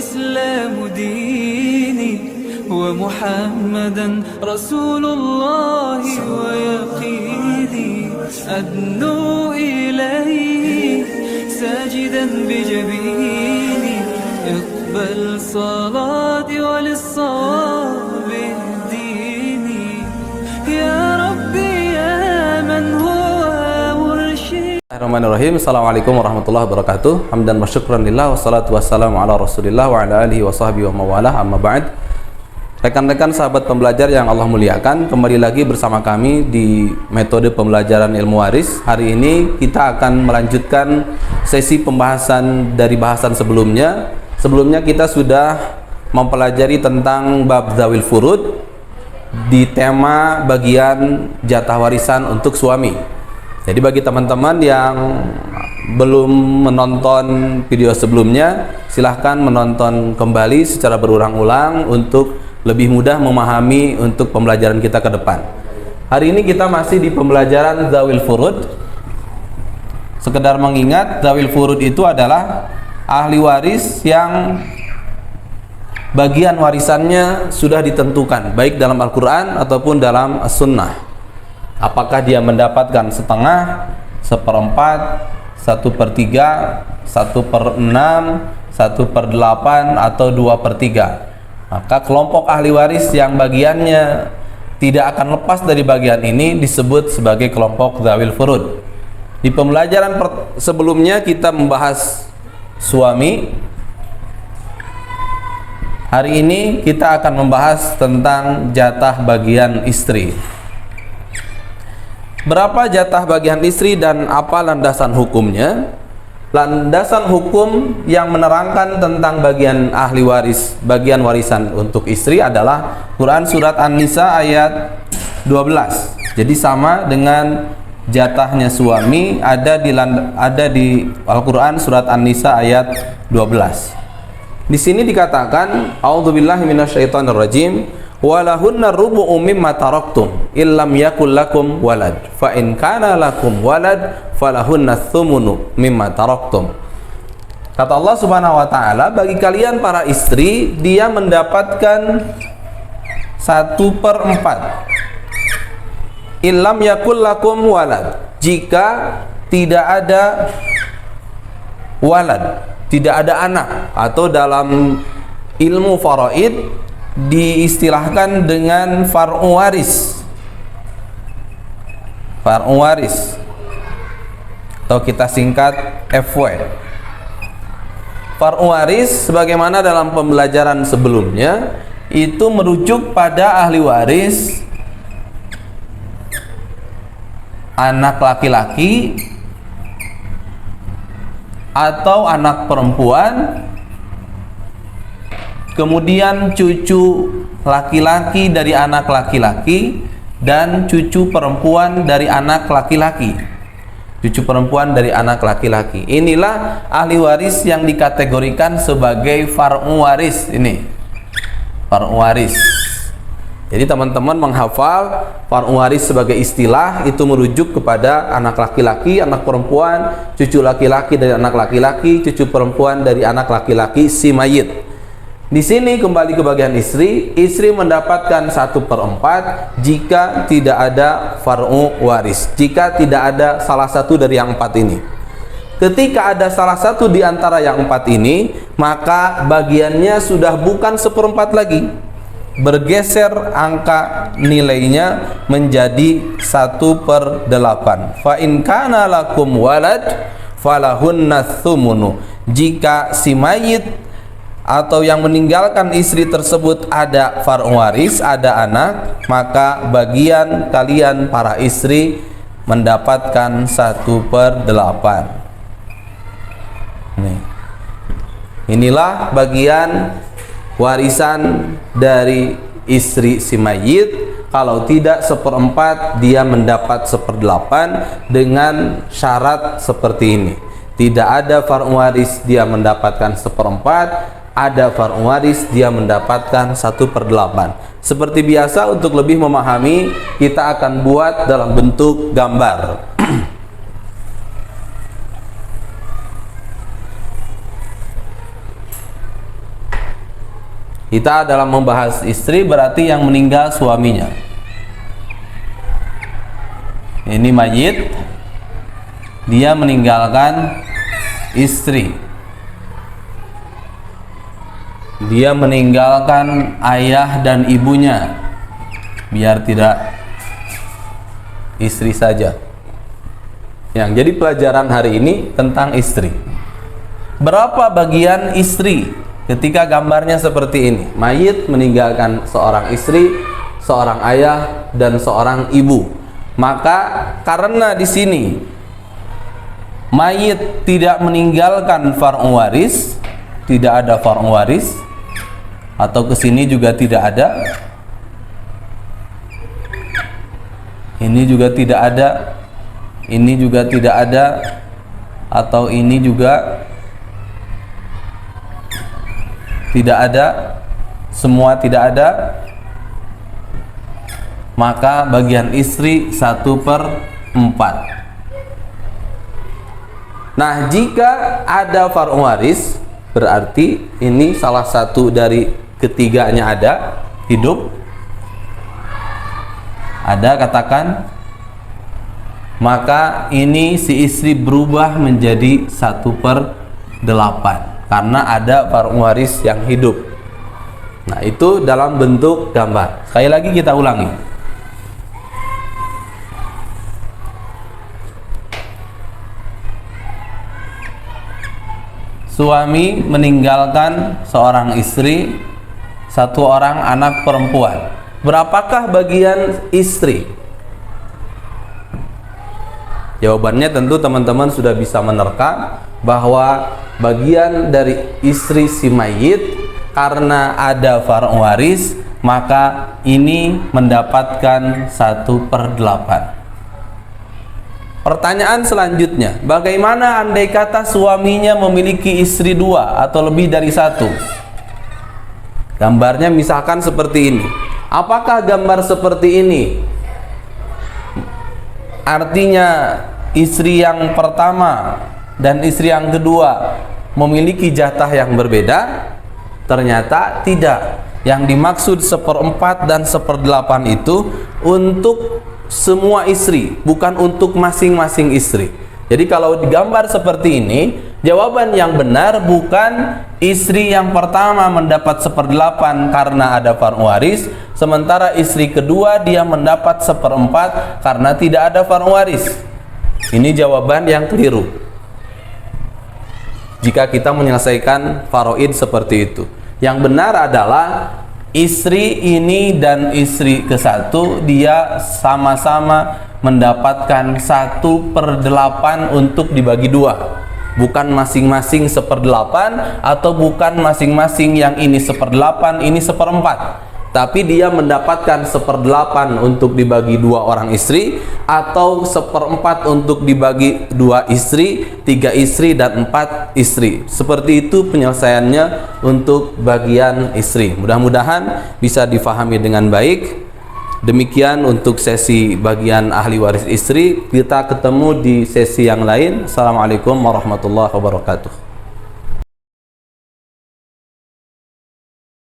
والإسلام ديني ومحمدا رسول الله ويقيني أدنو إليه ساجدا بجبيني اقبل صلاتي وللصواب اهديني يا ربي يا من هو مرشدي. Bismillahirrahmanirrahim. Assalamualaikum warahmatullahi wabarakatuh. Hamdan wa syukran lillah, wassalatu wassalamu ala rasulillah wa ala alihi wa sahbihi wa mawalah, amma ba'd. Rekan-rekan sahabat pembelajar yang Allah muliakan, kembali lagi bersama kami di metode pembelajaran ilmu waris. Hari ini kita akan melanjutkan sesi pembahasan dari bahasan sebelumnya. Sebelumnya kita sudah mempelajari tentang bab dzawil furud di tema bagian jatah warisan untuk suami. Jadi bagi teman-teman yang belum menonton video sebelumnya, silahkan menonton kembali secara berulang-ulang untuk lebih mudah memahami untuk pembelajaran kita ke depan. Hari ini kita masih di pembelajaran dzawil furud. Sekedar mengingat, dzawil furud itu adalah ahli waris yang bagian warisannya sudah ditentukan, baik dalam Al-Quran ataupun dalam As-Sunnah. Apakah dia mendapatkan setengah, seperempat, 1/3, 1/6, 1/8, atau 2/3. Maka kelompok ahli waris yang bagiannya tidak akan lepas dari bagian ini disebut sebagai kelompok dzawil furud. Di pembelajaran sebelumnya kita membahas suami. Hari ini kita akan membahas tentang jatah bagian istri. Berapa jatah bagian istri dan apa landasan hukumnya? Landasan hukum yang menerangkan tentang bagian ahli waris, bagian warisan untuk istri adalah Quran surat An-Nisa ayat 12. Jadi sama dengan jatahnya suami ada di Al-Quran surat An-Nisa ayat 12. Di sini dikatakan, a'udzubillahi minasyaitonirrajim, walahunna rubu'u mimma taraktum illam yakul lakum walad fa in kana lakum walad falahunna thumunu mimma taraktum. Kata Allah Subhanahu wa taala, bagi kalian para istri dia mendapatkan 1/4 illam yakul lakum walad, jika tidak ada walad, tidak ada anak, atau dalam ilmu faraid diistilahkan dengan far'u waris. Far'u waris atau kita singkat FW. Far'u waris sebagaimana dalam pembelajaran sebelumnya itu merujuk pada ahli waris anak laki-laki atau anak perempuan, kemudian cucu laki-laki dari anak laki-laki dan cucu perempuan dari anak laki-laki. Cucu perempuan dari anak laki-laki. Inilah ahli waris yang dikategorikan sebagai far'u waris ini. Far'u waris. Jadi teman-teman menghafal far'u waris sebagai istilah itu merujuk kepada anak laki-laki, anak perempuan, cucu laki-laki dari anak laki-laki, cucu perempuan dari anak laki-laki si mayit. Di sini kembali ke bagian istri, istri mendapatkan 1/4 jika tidak ada far'u waris, jika tidak ada salah satu dari yang 4 ini. Ketika ada salah satu di antara yang 4 ini, maka bagiannya sudah bukan 1/4 lagi, bergeser angka nilainya menjadi 1/8. Fa in kana lakum walad falahunna tsumunu. Jika si mayit atau yang meninggalkan istri tersebut ada far'u waris, ada anak, maka bagian kalian para istri mendapatkan 1/8. Inilah bagian warisan dari istri si mayit. Kalau tidak 1/4, dia mendapat 1/8 dengan syarat seperti ini. Tidak ada far'u waris, dia mendapatkan 1/4. Ada far'u waris, dia mendapatkan 1/8. Seperti biasa, untuk lebih memahami, kita akan buat dalam bentuk gambar. Kita dalam membahas istri berarti yang meninggal suaminya. Ini mayit, dia meninggalkan istri. Dia meninggalkan ayah dan ibunya, biar tidak istri saja. Yang jadi pelajaran hari ini tentang istri. Berapa bagian istri ketika gambarnya seperti ini? Mayit meninggalkan seorang istri, seorang ayah, dan seorang ibu. Maka karena di sini mayit tidak meninggalkan far'u waris, tidak ada far'u waris, atau ke sini juga tidak ada, ini juga tidak ada, ini juga tidak ada, atau ini juga tidak ada, semua tidak ada, maka bagian istri 1/4. Nah, jika ada far'u waris, berarti ini salah satu dari ketiganya ada, hidup, ada, katakan, maka ini si istri berubah menjadi 1/8 karena ada far'u waris yang hidup. Nah, itu dalam bentuk gambar. Sekali lagi kita ulangi. Suami meninggalkan seorang istri, 1 orang anak perempuan. Berapakah bagian istri? Jawabannya tentu teman-teman sudah bisa menerka bahwa bagian dari istri si mayit karena ada far'u waris, maka ini mendapatkan 1/8. Pertanyaan selanjutnya, bagaimana andai kata suaminya memiliki istri 2 atau lebih dari 1? Gambarnya misalkan seperti ini. Apakah gambar seperti ini artinya istri yang pertama dan istri yang kedua memiliki jatah yang berbeda? Ternyata tidak. Yang dimaksud 1/4 dan 1/8 itu untuk semua istri, bukan untuk masing-masing istri. Jadi kalau digambar seperti ini, jawaban yang benar bukan istri yang pertama mendapat 1/8 karena ada far'u waris, sementara istri kedua dia mendapat 1/4 karena tidak ada far'u waris. Ini jawaban yang keliru jika kita menyelesaikan faraid seperti itu. Yang benar adalah istri ini dan istri ke-1 dia sama-sama mendapatkan 1/8 untuk dibagi 2, bukan masing-masing 1/8, atau bukan masing-masing yang ini 1/8 ini 1/4, tapi dia mendapatkan 1/8 untuk dibagi 2 orang istri, atau 1/4 untuk dibagi 2 istri, 3 istri, dan 4 istri. Seperti itu penyelesaiannya untuk bagian istri. Mudah-mudahan bisa difahami dengan baik. Demikian untuk sesi bagian ahli waris istri. Kita ketemu di sesi yang lain. Assalamualaikum warahmatullahi wabarakatuh.